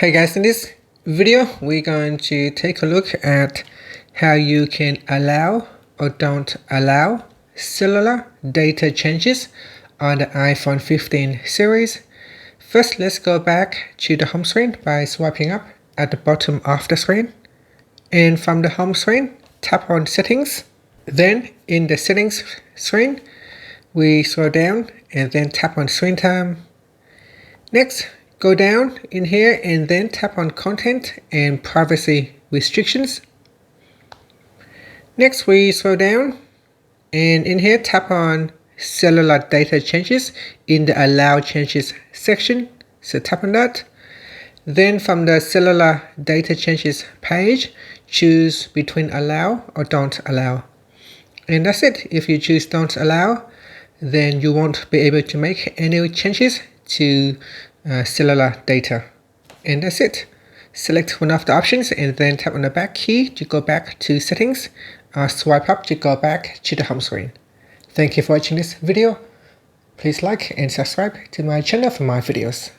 Hey guys, in this video we're going to take a look at how you can allow or don't allow cellular data changes on the iPhone 15 series. First, let's go back to the home screen by swiping up at the bottom of the screen. And from the home screen, tap on Settings. Then in the Settings screen, we scroll down and then tap on Screen Time. Next, go down in here and then tap on Content and Privacy Restrictions. Next, we scroll down and in here tap on Cellular Data Changes in the Allow Changes section. So tap on that. Then from the Cellular Data Changes page, choose between Allow or Don't Allow. And that's it. If you choose Don't Allow, then you won't be able to make any changes to cellular data. And that's it. Select one of the options and then tap on the back key to go back to Settings, or swipe up to go back to the home screen. Thank you for watching this video. Please like and subscribe to my channel for more videos.